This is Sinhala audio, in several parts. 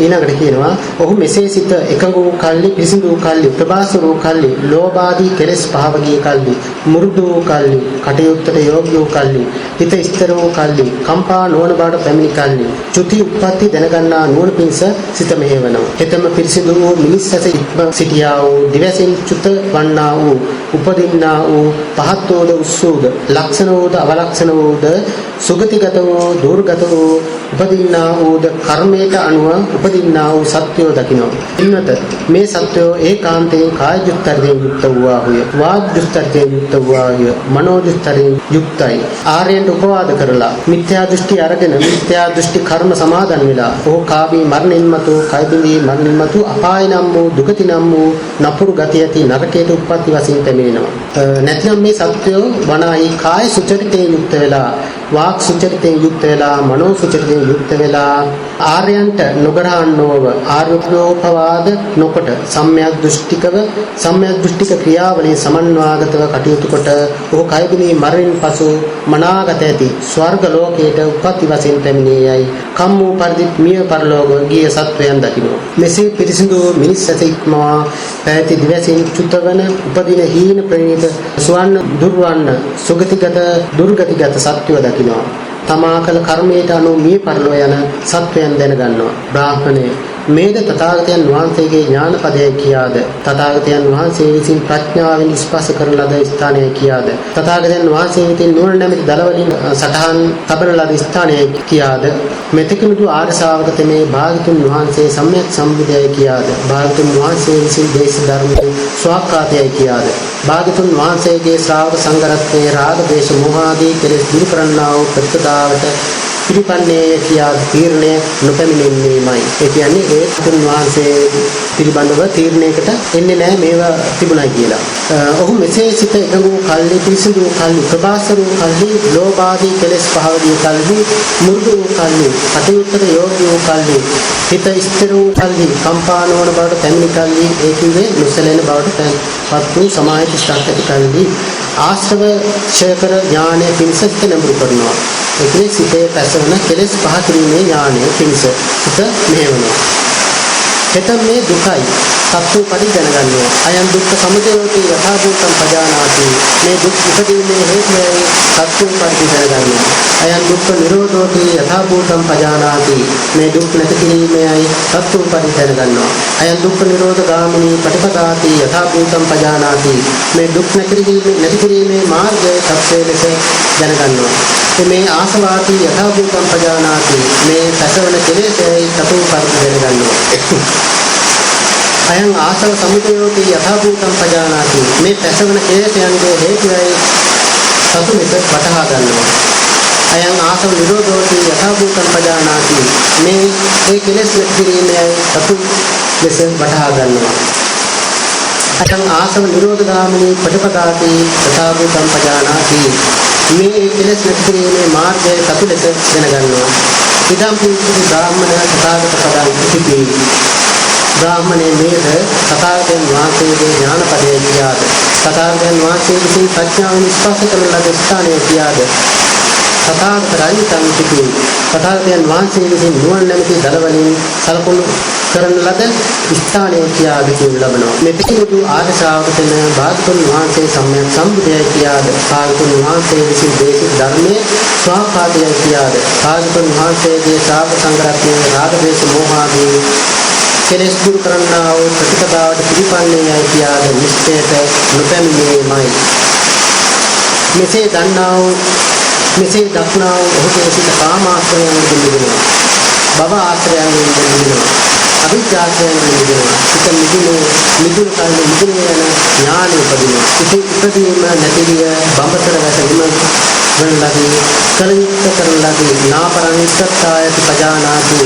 ඊළඟට කියනවා ඔහු මෙසේ සිත එකඟ වූ කල්ලි පිරිසිදු වූ කල්ලි ප්‍රබාසර වූ කල්ලි ලෝභාදී කෙලෙස් පහව ගිය කල්ලි මුරුදු වූ කල්ලි කටයුත්තට යෝග්‍ය වූ කල්ලි හිත ස්ථිර වූ කල්ලි කම්පා නොවන බවට පැමිණි කල්ලි චුති උප්පත්ති දැනගන්නා නුවණ පිණිස සිත මෙහෙවනවා. හෙතම පිරිසිදු වූ මිනිස් ඇස ඉක්ම සිටියා වූ දිවසින් චුත වන්නා වූ උපදින්නා වූ පහත් වූද උස්සූද ලක්ෂණ වූද අවලක්ෂණ වූද සුගතිගත වූ දුර්ගත වූ උපදින්නා වූද කර්මයට අනුව උපදින්නා වූ සත්‍යෝ දකිනවා. ඉන්නත මේ සත්‍යෝ ඒකාන්තයෙන් කාය දුස්තරයෙන් යුක්ත වූවාහුය. වාග් දුස්තරයෙන් යුක්ත වූවාහුය. මනෝ දුස්තරයෙන් යුක්තයි. ආර්යයන්ට උපවාද කරලා මිත්‍යා දෘෂ්ටි අරගෙන මිත්‍යා දෘෂ්ටි කර්ම සමාදන් වෙලා ඔහු කාමී මරණින් මතු කය බිඳී මරණින් මතු අපාය නම් වූ දුගති නම් වූ නපුරු ගති ඇති නරකයට උප්පත්ති වශයෙන් පැමිණෙනවා. නැත්නම් මේ සත්‍යෝ වනායි කාය සුචරිතයෙන් යුක්ත වෙලා වාක් සුචරිතයෙන් යුක්ත වෙලා මනෝ සුචරිතයෙන් යුක්ත වෙලා ආර්යයන්ට නොගරහන්නෝව ආර්යෝපවාද නොකොට සම්‍යක් දෘෂ්ටික ක්‍රියාවලින් සමන්වාගතව කටයුතු කොට ඔහු කය බිඳී මරණින් පසු මනාගත ඇති ස්වර්ග ලෝකයට උප්පත්ති වශයෙන් පැමිණියයි කම් වූ පරිදි මිය පරලෝක ගිය සත්වයන් දකිනවා. මෙසේ පිරිසිදු මිනිස් ඇස ඉක්මවා පැවති දිවසින් චුතවන උපදින හීන ප්‍රණීත සුවන්න දුර්වන්න සුගතිගත දුර්ගතිගත සත්වය දකිනවා. තමා කළ කර්මයට අනුව මිය පරලෝ යන සත්වයන් දැනගන්නවා. බ්‍රාහ්මණය මේද තථාගතයන් වහන්සේගේ ඥානපදයයි කියාද තථාගතයන් වහන්සේ විසින් ප්‍රඥාවෙන් ස්පර්ශ කරන ලද ස්ථානයයි කියාද තථාගතයන් වහන්සේ විසින් නුවණ නැමැති දලවලින් සටහන් තබන ලද ස්ථානයයි කියාද මෙතෙකුණු ආර්ය ශ්‍රාවක තෙමේ භාගතුන් වහන්සේ සම්‍යක් සම්බුදයයි කියාද භාගතුන් වහන්සේ විසින් දේශ ධර්මයේ ස්වාක්ඛාතයයි කියාද භාගතුන් වහන්සේගේ ශ්‍රාවක සංඝරත්නයේ රාග දේශ මොහ ආදී කෙලෙස් දුරු කරන්නා වූ ප්‍රතිපදාවට පිළිපන්නේ කියා තීරණය නොපැමිණෙන්නේමයි. ඒ කියන්නේ ඒ තුන් වහන්සේ පිළිබඳව තීරණයකට එන්නේ නැහැ මේවා තිබුණා කියලා. ඔහු මෙසේ සිත එකඟ වූ කල්ලි පිරිසිදු වූ කල්ලි ප්‍රබාසර වූ කල්ලි ලෝභාදී කෙලෙස් පහවදී කල්ලි මුරුදු වූ කල්ලි කටයුත්තට යෝග්‍ය වූ කල්ලි හිත ස්ථිර වූ කල්ලි කම්පා නොවන බවට පැමිණි කල්ලි ඒ කිව්වේ නොසැලෙන බවට පත් වූ සමාහිත ශක්ති කල්ලි ආශ්‍රව ක්ෂයකර ඥානය පිණිස සිත නැඹුරු කරනවා. ඒ කියන්නේ සිතේ පැසවන කෙලෙස් පහ කිරීමේ ඥානය පිණිස සිත මෙහෙවනවා. එතන මේ දුකයි සත්‍ය පරි දැනගන්නවා. අයන් දුක්ඛ සමුදයෝති යථා භූතං පජානාති. මේ දුක් උපදීමේ හේතුවයි සත්‍ය පරි දැනගන්නවා. අයන් දුක්ඛ නිරෝධෝති යථා භූතං පජානාති. මේ දුක් නැති කිරීමේයි සත්‍ය පරි දැනගන්නවා. අයන් දුක්ඛ නිරෝධ ගාමිනී පටිපදාති යථා භූතං පජානාති. මේ දුක් නැති කිරීමේ මාර්ගය සත්‍ය ලෙස දැනගන්නවා. මේ ආසවාති යථා භූතං පජානාති. මේ පැසවන කෙලෙසයි සත්‍ය පරි දැනගන්නවා. අයං ආසව සමුදයෝති යථා භූතං පජානාති. මේ පැසවන කෙලෙසයන්ගේ හේතුවයි සතු ලෙස වටහා ගන්නවා. අයං ආසව නිරෝධෝති යථා භූතං පජානාති. මේ ඒ කෙලෙස් නැතිවීමයි සතු ලෙස වටහා ගන්නවා. අයං ආසව නිරෝධගාමිනී පටිපදාති යථා භූතං පජානාති. මේ කෙලෙස් නැතිවීමේ මාර්ගය සතු ලෙස දැනගන්නවා. ඉදම් පිළිතුරු බ්‍රාහ්මණ තථාගත පදං ඉතිපි. බ්‍රාහ්මණේ මේද තථාගතයන් වහන්සේගේ ඥානපදයේ කියාද තථාගතයන් වහන්සේ විසින් ප්‍රඥාවෙන් ස්පර්ශ කරන ලද ස්ථානයේ කියාද තථාගත රාජිතං සිටි තථාගතයන් වහන්සේ විසින් නුවණ නැමැති දලවලින් සලකුණු කරන ලද ස්ථානයේ කියාද කියනු ලබනවා. මෙතෙකුදු ආර්ය ශ්‍රාවකයන් භාගතුන් වහන්සේ සම්‍යක් සම්බුදයයි කියාද භාගතුන් වහන්සේ විසින් දේශිත ධර්මයේ ස්වාක්ඛාතයයි කියාද භාගතුන් වහන්සේගේ ශ්‍රාවක සංඝරත්නයේ රාග දේශ මොහ ආදී කෙලෙස් දුරු කරන්නා වූ ප්‍රතිපදාවට පිළිපන්නේයයි කියාද නිශ්චයට නොපැමිණීමයි. මෙසේ දන්නා වූ මෙසේ දක්නා වූ ඔහුගේ සිත කාමාශ්‍රයයෙන් මිදෙනවා. භව ආශ්‍රයයෙන් මිදෙනවා. අවිජ්ජාශ්‍රයයෙන් මිදෙනවා. සිත මිදුණු කල්ලි මිදුණු යන ඥානෙ උපදිනවා. සිත ඉපදීම නැතිවිය බඹතර වැටීම වන ලදී කලිත කරන ලදී නාපරණිස්සත්තායති පජානාති.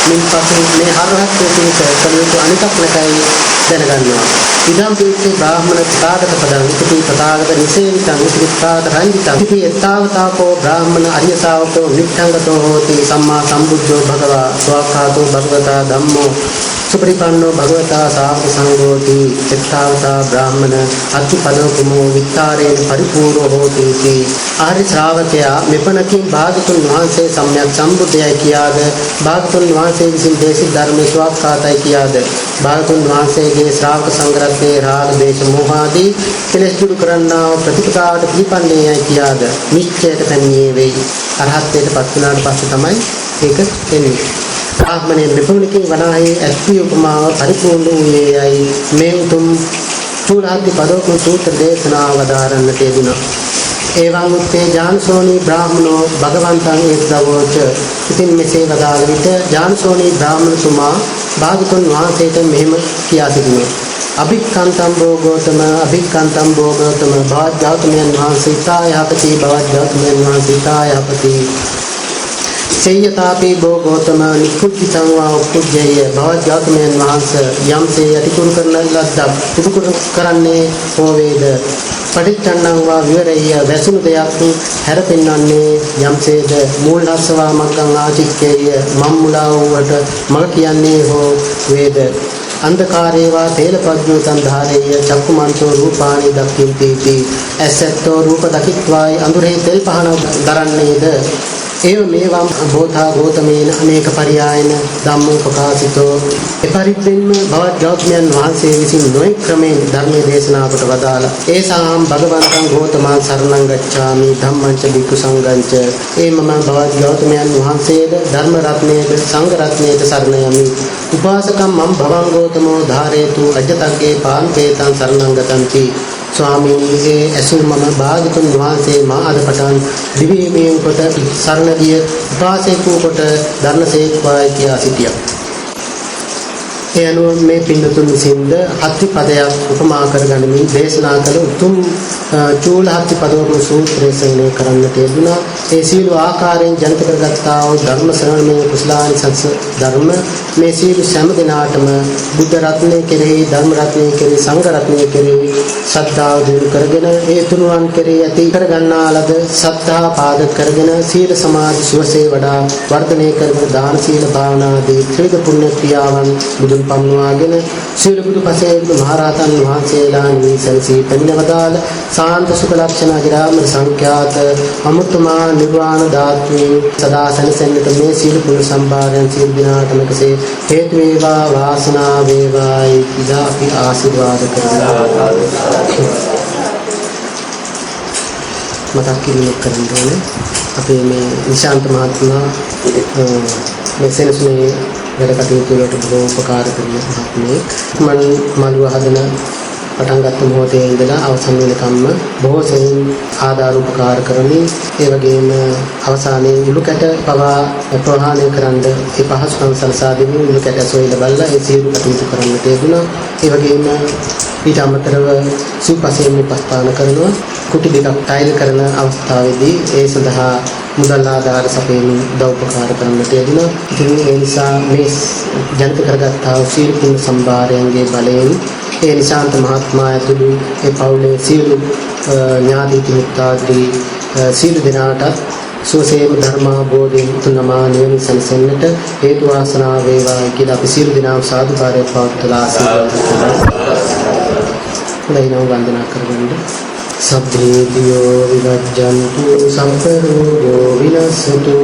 මින්පසු මේ හරහත්යේ පිට කලියුතු අනිකක් නැතයි දැනගන්නවා. ඉදම් පිටේ බ්‍රාහ්මණ තථාගත පදං ඉති තථාගත නිසේවිතං ඉති තථාගත රංජිතං ඉති එත්තාවතාකෝ බ්‍රාහ්මණ අරිය ශාවකෝ නිට්ඨංගතෝ හෝති සම්මා සම්බුද්ධෝ භගවා ස්වාක්ඛාතෝ භගවතා ධම්මෝ සුපරිපන්නෝ භගවතා සාවක සංඝෝති චත්තාවතා බ්‍රාහ්මණ අත්තිපදෝකමෝ විත්තරේන පරිපූර්ණෝ හෝති इति ආර්ය ශ්‍රාවකයා මෙපණකින් භාගතුන් වහන්සේ සම්්‍යක් සම්බුද්ධයයි කියාද භාගතුන් වහන්සේ විසින් දේශිත ධර්මයේ ස්වාක්ඛාතයි කියාද භාගතුන් වහන්සේගේ ශ්‍රාවක සංඝරත්නයේ රාග දේශ මොහ ආදී කෙලෙස් දුරු කරන්නා වූ ප්‍රතිපදාවට පිළිපන්නේයයි කියාද නිශ්චයට පැමිණියේ වෙයි. අරහත්ත්වයට පත් වුණාට පස්සේ තමයි ඒක එන්නේ. ආත්මනේ මෙපමණකින් වනාහි ඇත්ති උපමාව පරිපූර්ණ වූයේයි මේ උතුම් චූලාන්ති පදෝකුණු සූත්‍ර දේශනාව වදාරන්නට යෙදුණා. එවං උත්තේ ඥානසෝනි බ්‍රාහ්මනෝ භගවන්තං ඒතවෝච. ඉතින් මෙසේ වදාළ විට ඥානසෝනි බ්‍රාහ්මණතුමා භාගතුන් වහන්සේට මෙහෙම කියා සිටිනවා. අභික්ඛන්තම් භෝගෝතම අභික්ඛන්තම් භෝගෝතම භාග්‍යවතුමයන් වහන්සේ තායහපති භාග්‍යවතුමයන් වහන්සේ තායහපති සේයතාපි භෝගෝතම නිකුද්ධිතං වා උපුජ්ජය භාග්‍යවතුමයන් වහන්සේ යම්සේ යටිකුරු කරන ලද්දක් උපුකුරු කරන්නේ හෝ වේද පටිච්චන්නං වා විවරය වැසුණු දෙයක් හැරපෙන්නන්නේ යම්සේද මූලස්සවා මග්ගං ආචික්කේය මම්මුලා වූවට මග කියන්නේ හෝ වේද अंधकारේවා තේලපද්‍යෝතං ධාරේය චක්කුමන්තෝ රූපාණි දක්ඛින්ති ඇසැත්තෝ රූප දකිත්වායි අඳුරේ තෙල් පහන දරන්නේද ඒව මේවම් බෝධා ගෝතමේන අනේක පරියායන ධම්මෝ ප්‍රකාශිතෝ එපරිද්දෙන්ම බවත් ගෞතමයන් වහන්සේ විසින් නොයෙක් ක්‍රමයෙන් ධර්මයේ දේශනා කොට වදාලා ඒසාම් භගවන්තං ගෝතමං සරණං ගච්ඡාමි ධම්මංච භික්ඛු සංඝංච ඒ මම බවත් ගෞතමයන් වහන්සේද ධර්ම රත්නයේද සංඝ රත්නයේද සරණ යමි උපාසකම් මම් භවං ගෝතමෝ ධාරේතු අජ්ජතග්ගේ පාන්තේතං සරණං ගතಂತಿ ස්වාමීන්ගේ ඇසුර මම භාගතුන් වහන්සේ මා අද පටන් දිවිමයෙන් කොට සරණ ගිය උපාසකෝ කොට ධර්මසේක්වායි කියා සිටියා. ඒ අනුව මේ පින්නතුන් විසින්ද හත්ති පදයක් උපමා කරගනිමින් දේශනා කළ උතුම් චූල හත්ති පදවක සූත්‍රය ශ්‍රවණය කරන්නට යෙදුණා. ඒ සීල ආකාරයෙන් ජනිත කරගත්තා වූ ධර්ම ශ්‍රවණයේ කුසලානිසංස ධර්ම මේ සීල සෑම දිනාටම බුද්ධ රත්නයේ කෙරෙහි ධර්ම රත්නයේ කෙරෙහි සංඝ රත්නයේ කෙරෙහි ශ්‍රද්ධාව දිනු කරගෙන ඒ තුනුවන් කෙරෙහි ඇති කරගන්නා ලද ශ්‍රද්ධා පාදක කරගෙන සීල සමාධි සුවසේ වඩා වර්ධනය කරගෙන දාන සීල භාවනා ආදී ත්‍රිවිධ පුණ්‍ය ක්‍රියාවන් බුදුන් පමුණවාගෙන සීල බුදු පසේ මහරහතන් වහන්සේලා නිසල්සී පෙන්වදාල සාන්ත සුඛ ලක්ෂණ අජරාමර සංඛ්‍යාත අමුතුමා නිර්වාණ ධාතුවේ සදා සැනසෙන්නට මේ සීල පුණ්‍ය සම්භාරයන් සීල දිනාටම කෙසේ හේතු වේවා වාසනාව වේවායි කියා අපි ආශිර්වාද කරනවා. මතක් කිරීමක් කරන්න ඕනේ. අපේ මේ නිශාන්ත මහත්මයා මේ සෙනසුනේ වැඩ කටයුතු වලට බොහෝ උපකාර කරන මහත්මයෙක්. මම මළුව හදන පටන් ගත්ත මොහොතේ ඉඳලා අවසන් වෙනකම්ම බොහෝ සෙයින් ආධාර උපකාර කරමින් ඒ වගේම අවසානයේ ඉලුකට පවා ප්‍රහාණය කරන්න ඒ පහසුකම් සලසා දෙමින් ඉලුකට සොයලා බලලා ඒ සියලු කටයුතු කරන්නට යෙදුණා. ඒ වගේම ඊට අමතරව සුපසෙන් උපස්ථාන කරනවා. කුටි දෙකක් ටයිල් කරන අවස්ථාවේදී ඒ සඳහා මුදල් ආධාර සපයමින් උපකාර කරන්නට යෙදුණා. ඉතින් ඒ නිසා මේ ජනිත කරගත්තා වූ සීල පුණ්‍ය සම්භාරයන්ගේ බලයෙන් ඒ නිශාන්ත මහත්මයා ඇතුළු ඒ පවුලේ සියලු ඥාති මිත්‍රාදී සියලු දෙනාටත් සෝසේම ධර්මාභෝධයෙන් තුනමා නිවන සැලසෙන්නට හේතු වාසනා වේවා කියලා අපි සියලු දෙනාම සාදුකාරය පවත්වලා ආශිර්වාද කරනවා. ලයිනව වන්දනා කරගන්න. සබ්බේ දියෝ විරජ්ජන්තු සම්පරෝගෝ විනස්සතු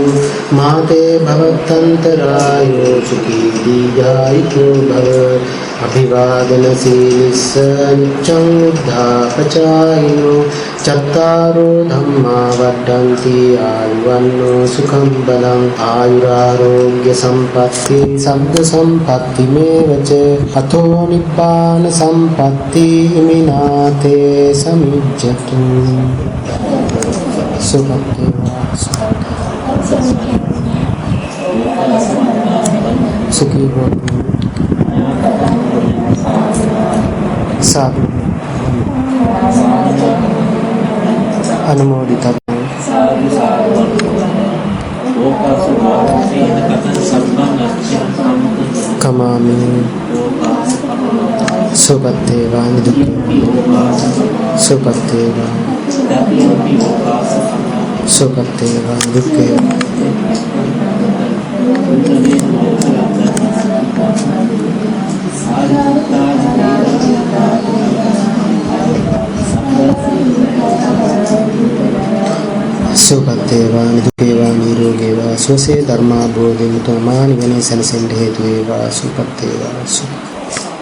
මාතේ භවත්තන්තරායෝ සුඛී දීඝායුකෝ භව අභිවාදන සීලිස්ස නිච්ඡං උද්ධාපචායිනෝ චත්තාරෝ ධම්මා වඩ්ඩන්ති ආයුවන්නෝ සුඛං බලං ආයුරාෝග්‍ය සම්පatti සබ්බ සම්පatti මේවච අතෝ නිබ්බාන සම්පatti මිනාතේ සමිජ්ජතු සුඛං සුඛී හෝතු साधु अनुमोदितव्य कमामि सुपत्तेवा सुपत्तेवा सुपत्तेवा दुःखे සෝසේ ධර්මාභෝධයෙන් උතුම් නිවනේ සැනසෙන්න හේතු වේවා. සුවපත් වේවා.